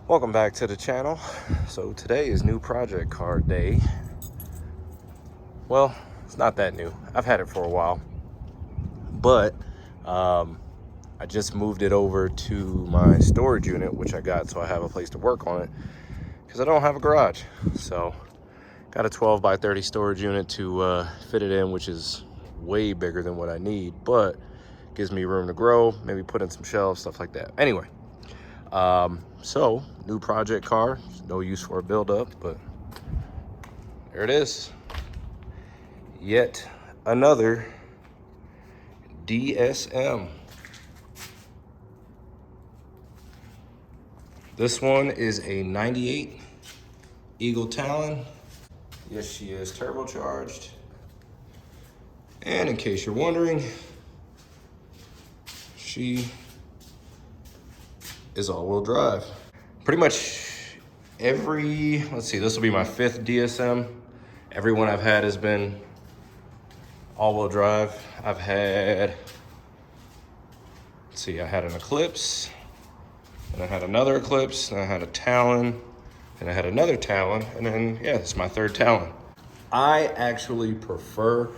Welcome back to the channel. So today is new project card day. Well, it's not that new. I've had it for a while, but I just moved it over to my storage unit, which I got so I have a place to work on it because I don't have a garage. So got a 12 by 30 storage unit to fit it in, which is way bigger than what I need, but gives me room to grow, maybe put in some shelves, stuff like that. Anyway, so new project car, no use for a build-up, but there it is. Yet another DSM. This one is a 98 Eagle Talon. Yes, she is turbocharged. And in case you're wondering, she is all-wheel drive. Pretty much every, let's see, this will be my 5th DSM. Every one I've had has been all-wheel drive. I've had, let's see, I had an Eclipse, and I had another Eclipse, and I had a Talon, and I had another Talon, and then, yeah, this is my 3rd Talon. I actually prefer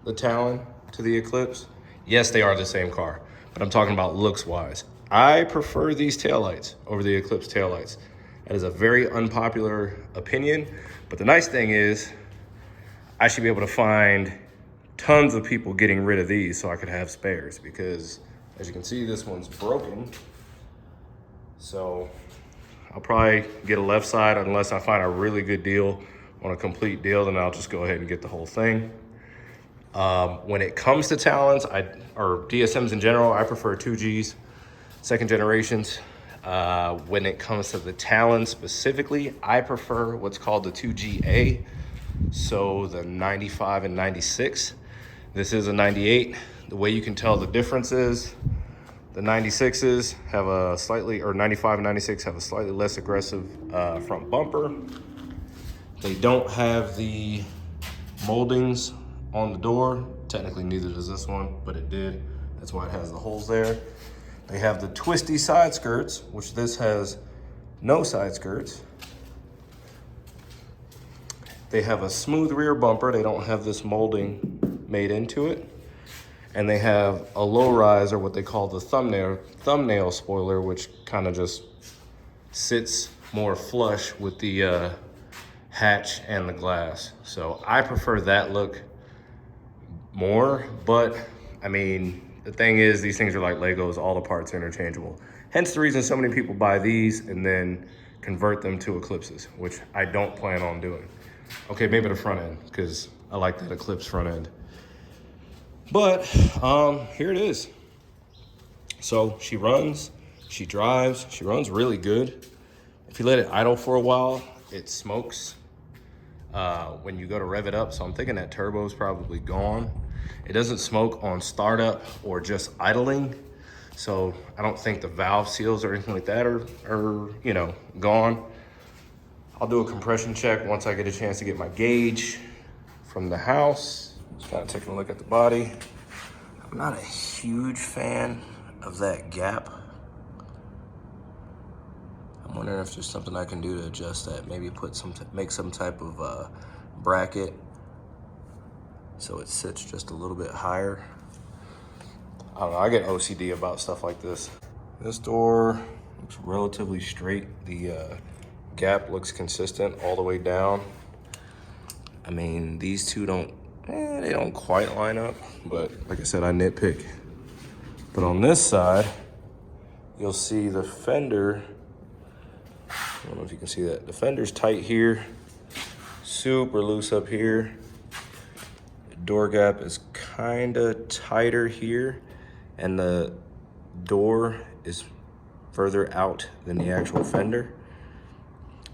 the Talon to the Eclipse. Yes, they are the same car, but I'm talking about looks-wise. I prefer these taillights over the Eclipse taillights. That is a very unpopular opinion, but the nice thing is I should be able to find tons of people getting rid of these so I could have spares, because as you can see, this one's broken. So I'll probably get a left side unless I find a really good deal on a complete deal, then I'll just go ahead and get the whole thing. When it comes to Talons, or DSMs in general, I prefer 2Gs, 2nd generations. When it comes to the Talon specifically, I prefer what's called the 2GA. So the 95 and 96. This is a 98. The way you can tell the difference is the 96s have a slightly, or 95 and 96 have a slightly less aggressive front bumper. They don't have the moldings on the door. Technically neither does this one, but it did. That's why it has the holes there. They have the twisty side skirts, which this has no side skirts. They have a smooth rear bumper. They don't have this molding made into it. And they have a low rise, or what they call the thumbnail spoiler, which kind of just sits more flush with the hatch and the glass. So I prefer that look more, but I mean, the thing is, these things are like Legos, all the parts are interchangeable. Hence the reason so many people buy these and then convert them to Eclipses, which I don't plan on doing. Okay, maybe the front end, because I like that Eclipse front end. But here it is. So she runs, she drives, she runs really good. If you let it idle for a while, it smokes when you go to rev it up. So I'm thinking that turbo is probably gone. It doesn't smoke on startup or just idling. So I don't think the valve seals or anything like that are you know, gone. I'll do a compression check once I get a chance to get my gauge from the house. Just kind of taking a look at the body. I'm not a huge fan of that gap. I'm wondering if there's something I can do to adjust that. Maybe make some type of bracket so it sits just a little bit higher. I don't know, I get OCD about stuff like this. This door looks relatively straight. The gap looks consistent all the way down. I mean, these two they don't quite line up, but like I said, I nitpick. But on this side, you'll see the fender, I don't know if you can see that. The fender's tight here, super loose up here. The door gap is kinda tighter here, and the door is further out than the actual fender.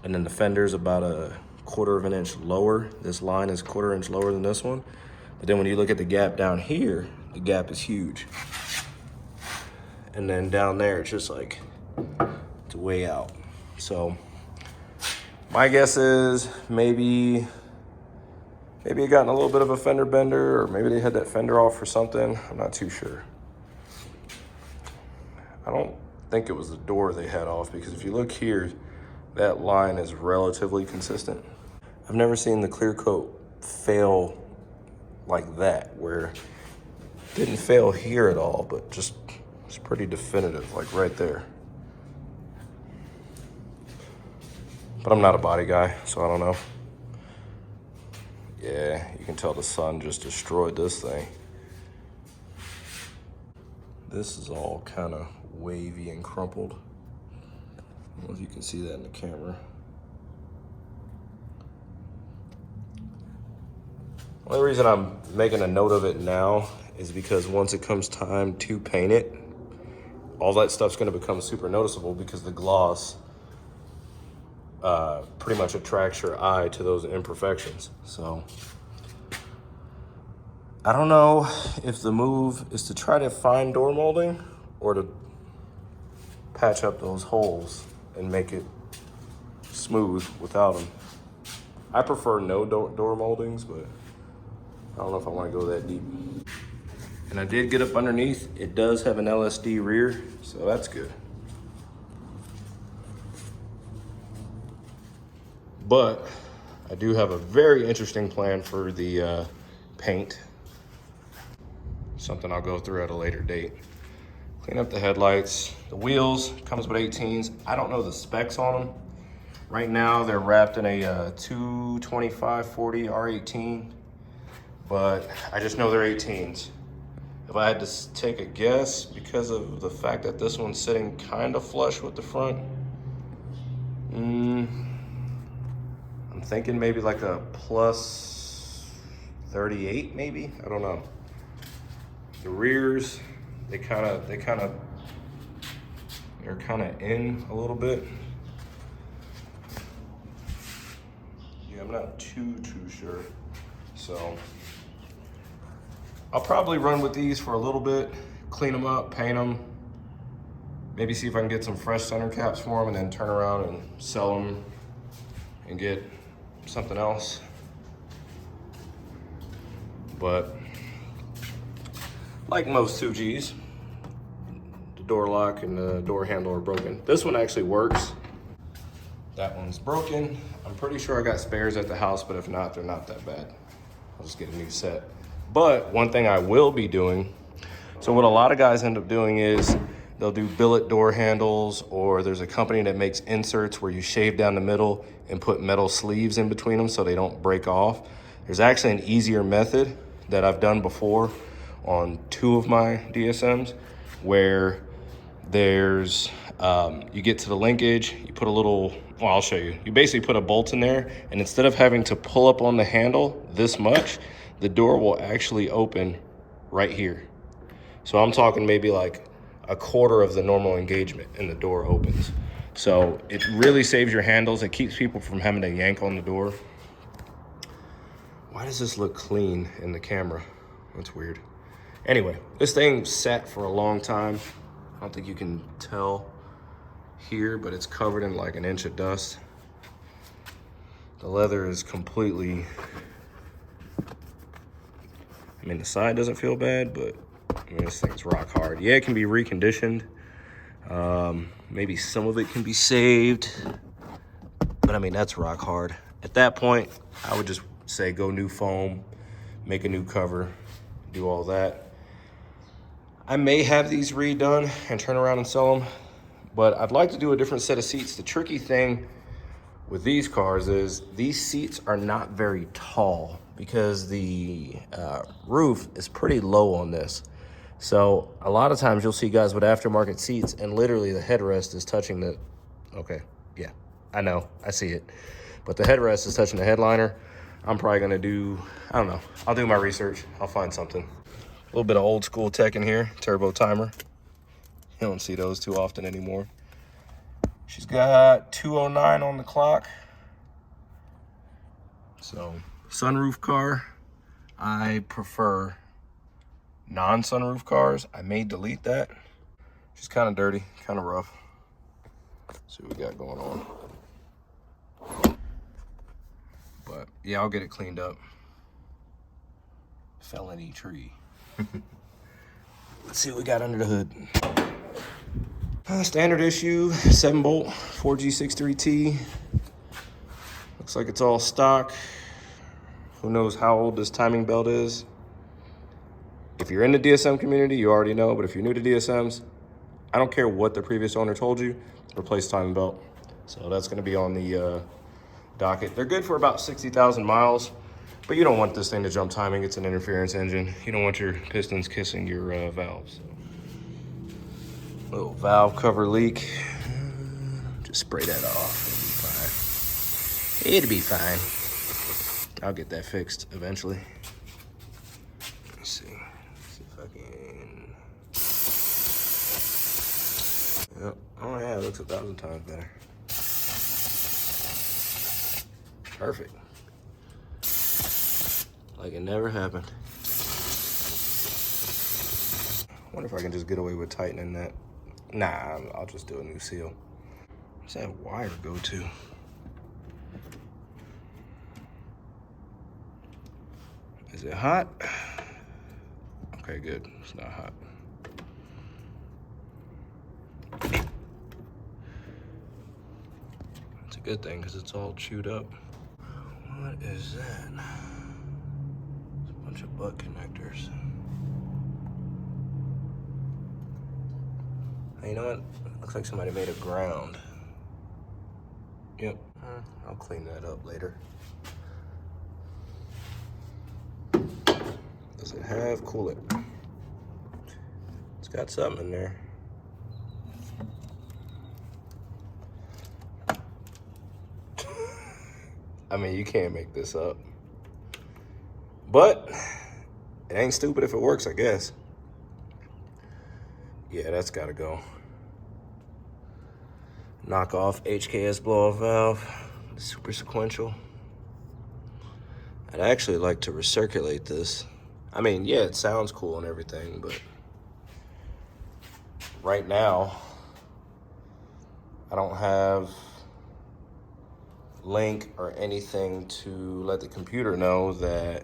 And then the fender's about a 1/4 of an inch lower. This line is 1/4 inch lower than this one. But then when you look at the gap down here, the gap is huge. And then down there, it's just like, it's way out. So my guess is maybe it got in a little bit of a fender bender, or maybe they had that fender off for something. I'm not too sure. I don't think it was the door they had off, because if you look here, that line is relatively consistent. I've never seen the clear coat fail like that, where it didn't fail here at all, but just it's pretty definitive, like right there. But I'm not a body guy, so I don't know. Yeah, you can tell the sun just destroyed this thing. This is all kind of wavy and crumpled. I don't know if you can see that in the camera. The only reason I'm making a note of it now is because once it comes time to paint it, all that stuff's gonna become super noticeable because the gloss pretty much attracts your eye to those imperfections. So I don't know if the move is to try to find door molding or to patch up those holes and make it smooth without them. I prefer no door moldings, but I don't know if I want to go that deep. And I did get up underneath. It does have an LSD rear, so that's good. But I do have a very interesting plan for the paint. Something I'll go through at a later date. Clean up the headlights. The wheels, comes with 18s. I don't know the specs on them. Right now they're wrapped in a 225/40 R18, but I just know they're 18s. If I had to take a guess, because of the fact that this one's sitting kind of flush with the front, I'm thinking maybe like a plus 38, maybe. I don't know. The rears, they're kind of in a little bit. Yeah, I'm not too sure. So I'll probably run with these for a little bit, clean them up, paint them, maybe see if I can get some fresh center caps for them, and then turn around and sell them and get something else. But like most 2Gs, the door lock and the door handle are broken. This one actually works. That one's broken. I'm pretty sure I got spares at the house, but if not, they're not that bad. I'll just get a new set. But one thing I will be doing, so what a lot of guys end up doing is they'll do billet door handles, or there's a company that makes inserts where you shave down the middle and put metal sleeves in between them so they don't break off. There's actually an easier method that I've done before on 2 of my DSMs, where there's, you get to the linkage, you put a little, well, I'll show you. You basically put a bolt in there, and instead of having to pull up on the handle this much, the door will actually open right here. So I'm talking maybe like a quarter of the normal engagement, and the door opens. So it really saves your handles. It keeps people from having to yank on the door. Why does this look clean in the camera? That's weird. Anyway, this thing sat for a long time. I don't think you can tell here, but it's covered in like an inch of dust. The leather is completely, I mean, the side doesn't feel bad, but I mean, this thing's rock hard. Yeah, it can be reconditioned. Maybe some of it can be saved, but I mean, that's rock hard. At that point, I would just say go new foam, make a new cover, do all that. I may have these redone and turn around and sell them, but I'd like to do a different set of seats. The tricky thing with these cars is these seats are not very tall because the roof is pretty low on this. So a lot of times you'll see guys with aftermarket seats and literally the headrest is touching the, okay, yeah, I know, I see it. But the headrest is touching the headliner. I'm probably gonna do, I don't know, I'll do my research, I'll find something. A little bit of old school tech in here, turbo timer. You don't see those too often anymore. She's got 209 on the clock. So, sunroof car, I prefer non-sunroof cars. I may delete that. She's kind of dirty, kind of rough. Let's see what we got going on. But yeah, I'll get it cleaned up. Felony tree. Let's see what we got under the hood. Standard issue, 7-bolt, 4G63T. Looks like it's all stock. Who knows how old this timing belt is? If you're in the DSM community, you already know, but if you're new to DSMs, I don't care what the previous owner told you, replace timing belt. So that's gonna be on the docket. They're good for about 60,000 miles, but you don't want this thing to jump timing. It's an interference engine. You don't want your pistons kissing your valves. Little valve cover leak. Just spray that off. It'll be fine. It'll be fine. I'll get that fixed eventually. Let's see. Let's see if I can. Yep. Oh yeah, it looks 1,000 times better. Perfect. Like it never happened. I wonder if I can just get away with tightening that. Nah, I'll just do a new seal. Where's that wire go to? Is it hot? Okay, good. It's not hot. It's a good thing because it's all chewed up. What is that? It's a bunch of butt connectors. Hey, you know what? Looks like somebody made a ground. Yep, I'll clean that up later. Does it have coolant? It's got something in there. I mean, you can't make this up. But it ain't stupid if it works, I guess. Yeah, that's gotta go. Knock off HKS blow-off valve, super sequential. I'd actually like to recirculate this. I mean, yeah, it sounds cool and everything, but right now, I don't have link or anything to let the computer know that,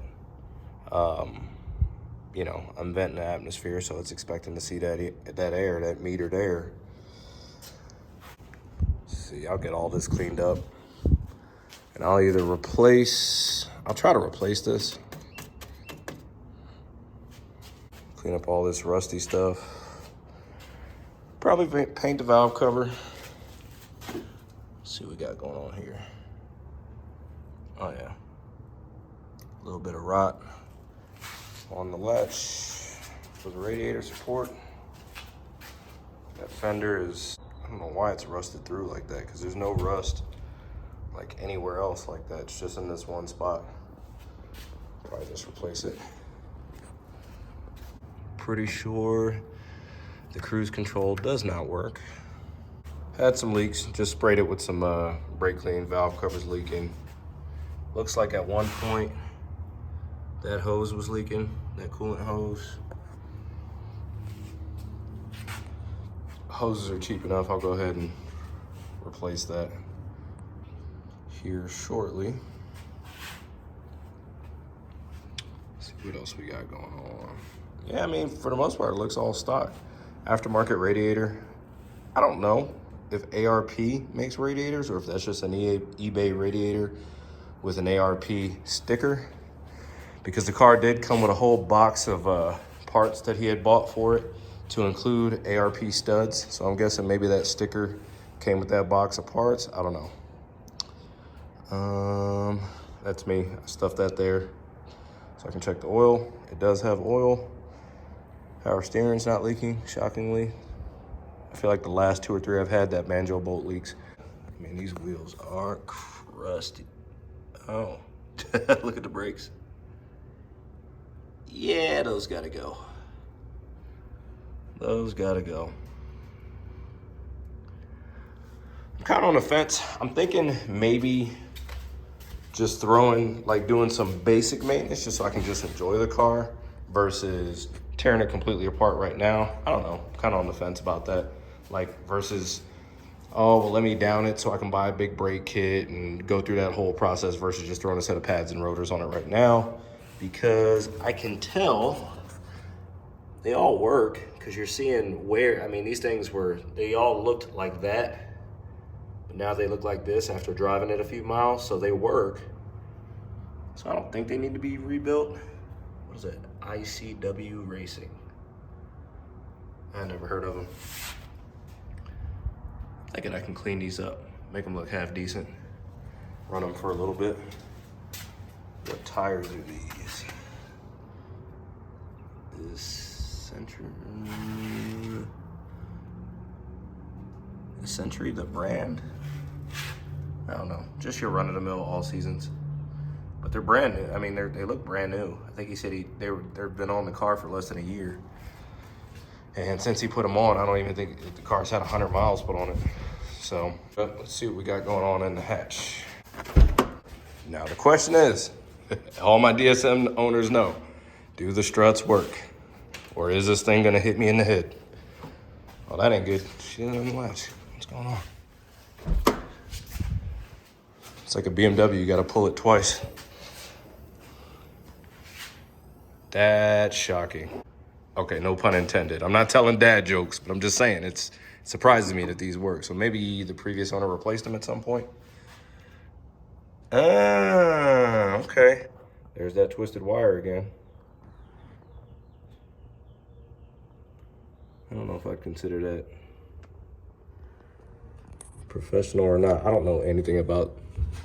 you know, I'm venting the atmosphere, so it's expecting to see that air, that metered air. See, I'll get all this cleaned up, and I'll either I'll try to replace this. Clean up all this rusty stuff. Probably paint the valve cover. Let's see what we got going on here. Oh yeah, a little bit of rot on the latch for the radiator support. That fender is, I don't know why it's rusted through like that, because there's no rust like anywhere else like that. It's just in this one spot. Probably just replace it. Pretty sure the cruise control does not work. Had some leaks, just sprayed it with some brake clean. Valve cover's leaking. Looks like at one point that hose was leaking, that coolant hose. Hoses are cheap enough, I'll go ahead and replace that here shortly. Let's see what else we got going on. Yeah, I mean, for the most part, it looks all stock. Aftermarket radiator. I don't know if ARP makes radiators or if that's just an eBay radiator with an ARP sticker, because the car did come with a whole box of parts that he had bought for it to include ARP studs. So I'm guessing maybe that sticker came with that box of parts. I don't know. That's me. I stuffed that there so I can check the oil. It does have oil. Power steering's not leaking, shockingly. I feel like the last 2 or 3 I've had, that banjo bolt leaks. I mean, these wheels are crusty. Oh, look at the brakes. Yeah, those gotta go. Those gotta go. I'm kind of on the fence. I'm thinking maybe just doing some basic maintenance just so I can just enjoy the car versus tearing it completely apart right now. I don't know, kind of on the fence about that. Like versus, oh, well, let me down it so I can buy a big brake kit and go through that whole process versus just throwing a set of pads and rotors on it right now, because I can tell they all work because you're seeing where, I mean, these things they all looked like that, but now they look like this after driving it a few miles, so they work. So I don't think they need to be rebuilt. What is that? ICW Racing. I never heard of them. Thinking I can clean these up, make them look half decent, run them for a little bit. What tires are these? Century, the brand? I don't know. Just your run-of-the-mill all seasons. But they're brand new. I mean, they look brand new. I think he said they've been on the car for less than a year. And since he put them on, I don't even think the car's had 100 miles put on it. So, but let's see what we got going on in the hatch. Now the question is, all my DSM owners know, do the struts work? Or is this thing gonna hit me in the head? Oh, that ain't good. She doesn't latch. What's going on? It's like a BMW, you gotta pull it twice. That's shocking. Okay, no pun intended. I'm not telling dad jokes, but I'm just saying it surprises me that these work. So maybe the previous owner replaced them at some point. Ah, okay. There's that twisted wire again. I don't know if I'd consider that professional or not. I don't know anything about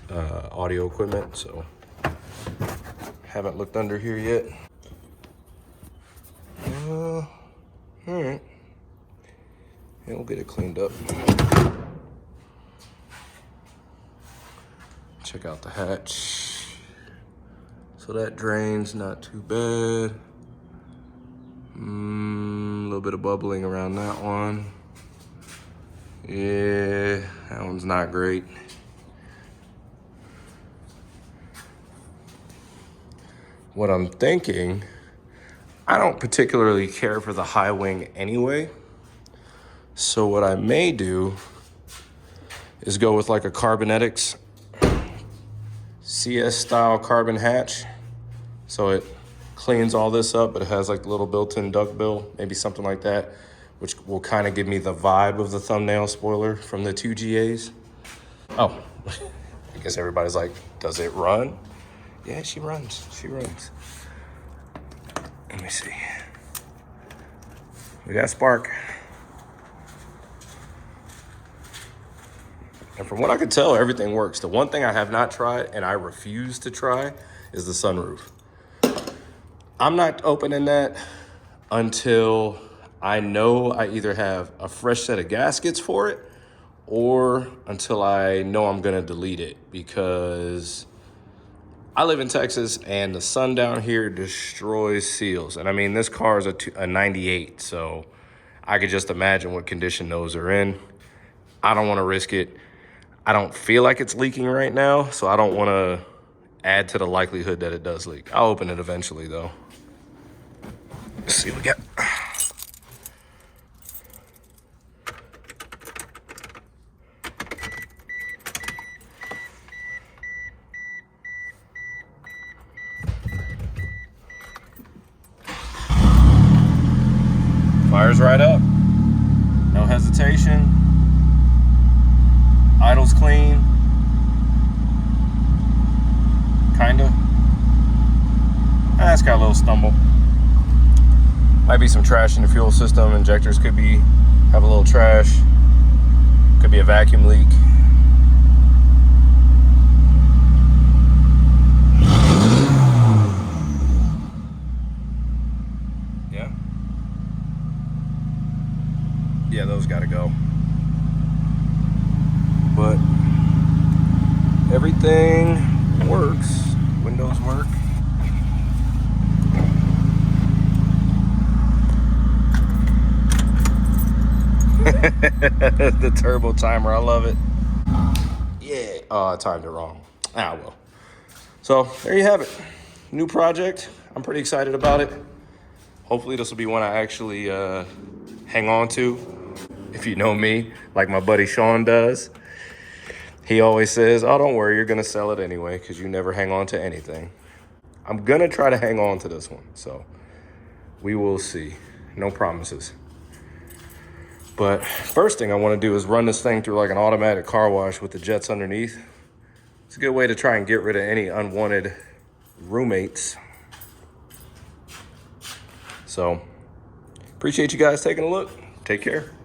audio equipment, so haven't looked under here yet. All right. Yeah, we'll get it cleaned up. Check out the hatch. So that drains not too bad. A little bit of bubbling around that one. Yeah, that one's not great. What I'm thinking, I don't particularly care for the high wing anyway. So what I may do is go with like a Carbonetics CS style carbon hatch. So it cleans all this up, but it has like the little built-in duckbill, maybe something like that, which will kind of give me the vibe of the thumbnail spoiler from the 2GAs. Oh, I guess everybody's like, does it run? Yeah, she runs. Let me see. We got spark. And from what I could tell, everything works. The one thing I have not tried, and I refuse to try, is the sunroof. I'm not opening that until I know I either have a fresh set of gaskets for it or until I know I'm gonna delete it, because I live in Texas and the sun down here destroys seals. And I mean, this car is a 98, so I could just imagine what condition those are in. I don't wanna risk it. I don't feel like it's leaking right now, so I don't wanna add to the likelihood that it does leak. I'll open it eventually though. Let's see what we got. Fires right up. No hesitation. Idle's clean. Kinda. It's got a little stumble. Might be some trash in the fuel system. Injectors could have a little trash. Could be a vacuum leak. Yeah, those gotta go. But everything works. Windows work. The turbo timer, I love it. Yeah, I timed it wrong. Well. So there you have it. New project. I'm pretty excited about it. Hopefully this will be one I actually hang on to. If you know me, like my buddy Sean does, he always says, oh, don't worry, you're gonna sell it anyway, because you never hang on to anything. I'm gonna try to hang on to this one, so we will see. no promises. But first thing I want to do is run this thing through like an automatic car wash with the jets underneath. It's a good way to try and get rid of any unwanted roommates. So, appreciate you guys taking a look. Take care.